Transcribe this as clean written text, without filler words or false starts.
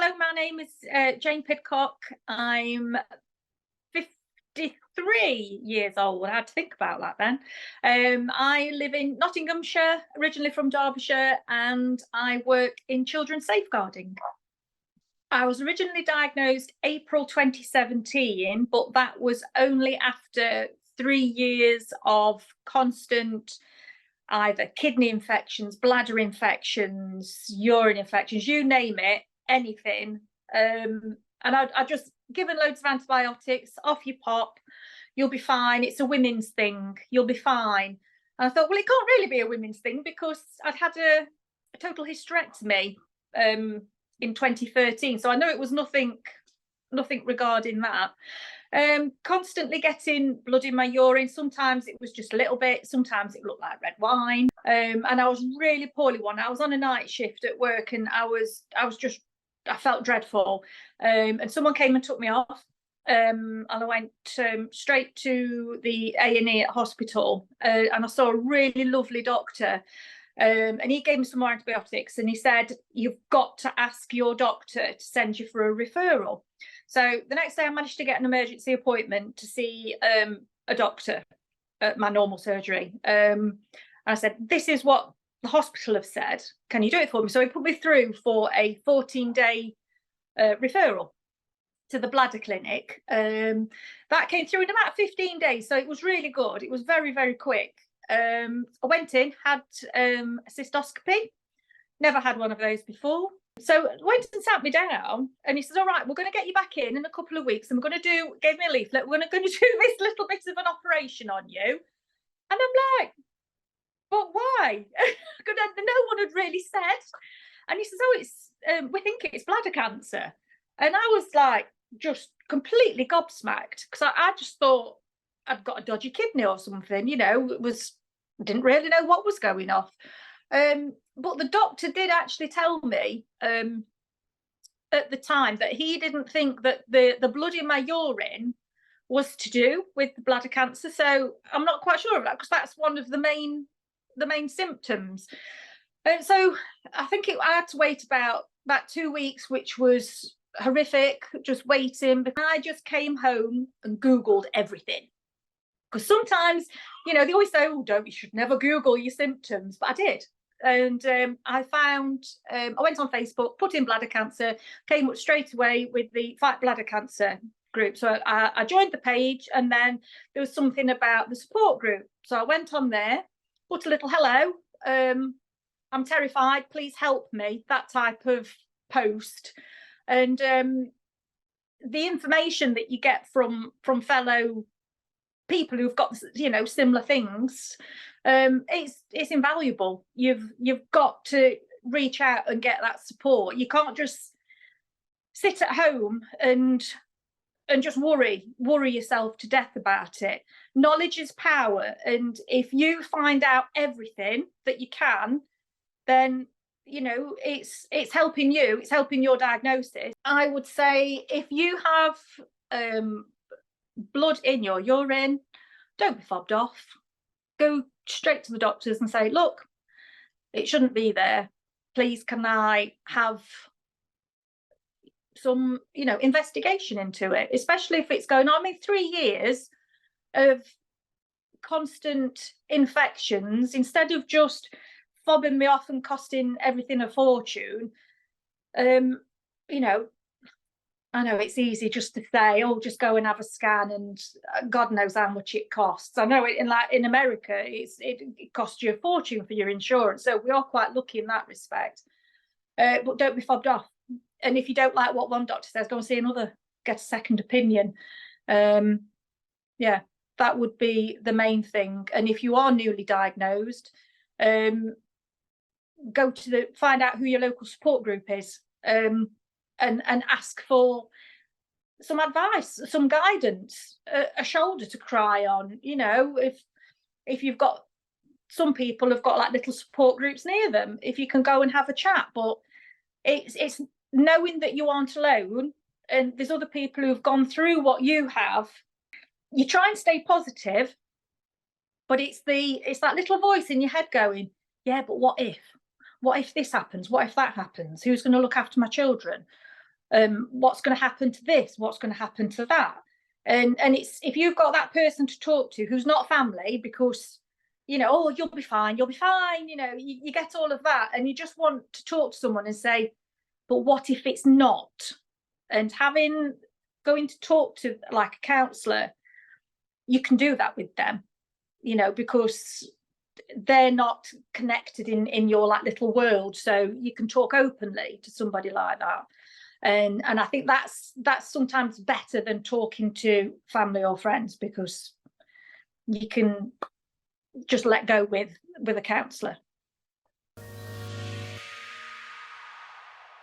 Hello, my name is Jane Pidcock. I'm 53 years old. I had to think about that then. I live in Nottinghamshire, originally from Derbyshire, and I work in children's safeguarding. I was originally diagnosed April 2017, but that was only after 3 years of constant either kidney infections, bladder infections, urine infections, you name it, anything. And I just given loads of antibiotics, off you pop, you'll be fine. It's a women's thing, you'll be fine. And I thought, well, it can't really be a women's thing because I'd had a total hysterectomy in 2013. So I know it was nothing regarding that. Constantly getting blood in my urine. Sometimes it was just a little bit, sometimes it looked like red wine. And I was really poorly one. I was on a night shift at work and I felt dreadful. And someone came and took me off. And I went straight to the A&E at hospital, and I saw a really lovely doctor. And he gave me some more antibiotics and he said, you've got to ask your doctor to send you for a referral. So the next day I managed to get an emergency appointment to see a doctor at my normal surgery. And I said, this is what the hospital have said. Can you do it for me? So he put me through for a 14-day referral to the bladder clinic. That came through in about 15 days. So it was really good. It was very, very quick. I went in, had a cystoscopy, never had one of those before. So went and sat me down and he says, all right, we're going to get you back in a couple of weeks and we're going to do, gave me a leaflet, we're going to do this little bit of an operation on you. And I'm like, but why? No one had really said. And he says, oh, it's we think it's bladder cancer. And I was like, just completely gobsmacked because I just thought I'd got a dodgy kidney or something, didn't really know what was going off. But the doctor did actually tell me at the time that he didn't think that the blood in my urine was to do with the bladder cancer. So I'm not quite sure of that because that's one of the main symptoms. And so I think I had to wait about 2 weeks, which was horrific, just waiting. But I just came home and Googled everything. Because sometimes, they always say, oh, you should never Google your symptoms. But I did. And I found, I went on Facebook, put in bladder cancer, came up straight away with the Fight Bladder Cancer group. So I joined the page and then there was something about the support group. So I went on there, put a little hello. I'm terrified, please help me, that type of post. And the information that you get from fellow people who've got similar things, it's invaluable. You've got to reach out and get that support. You can't just sit at home and just worry yourself to death about it. Knowledge is power, and if you find out everything that you can, then it's helping you, it's helping your diagnosis. I would say if you have blood in your urine, don't be fobbed off. Go straight to the doctors and say, look, it shouldn't be there. Please, can I have some, investigation into it, especially if it's going on. 3 years of constant infections, instead of just fobbing me off and costing everything a fortune. I know it's easy just to say, oh, just go and have a scan, and God knows how much it costs. I know in America, it costs you a fortune for your insurance. So we are quite lucky in that respect. But don't be fobbed off. And if you don't like what one doctor says, go and see another, get a second opinion. Yeah, that would be the main thing. And if you are newly diagnosed, go to find out who your local support group is. And ask for some advice, some guidance, a shoulder to cry on. If you've got, some people have got like little support groups near them, if you can go and have a chat. But it's knowing that you aren't alone and there's other people who've gone through what you have. You try and stay positive, but it's that little voice in your head going, yeah, but what if this happens? What if that happens? Who's going to look after my children? What's going to happen to this? What's going to happen to that? And it's, if you've got that person to talk to who's not family, because, you know, oh, you'll be fine, you know, you get all of that, and you just want to talk to someone and say, but what if it's not? And going to talk to like a counsellor, you can do that with them, you know, because they're not connected in your like little world, so you can talk openly to somebody like that. And I think that's sometimes better than talking to family or friends, because you can just let go with a counsellor.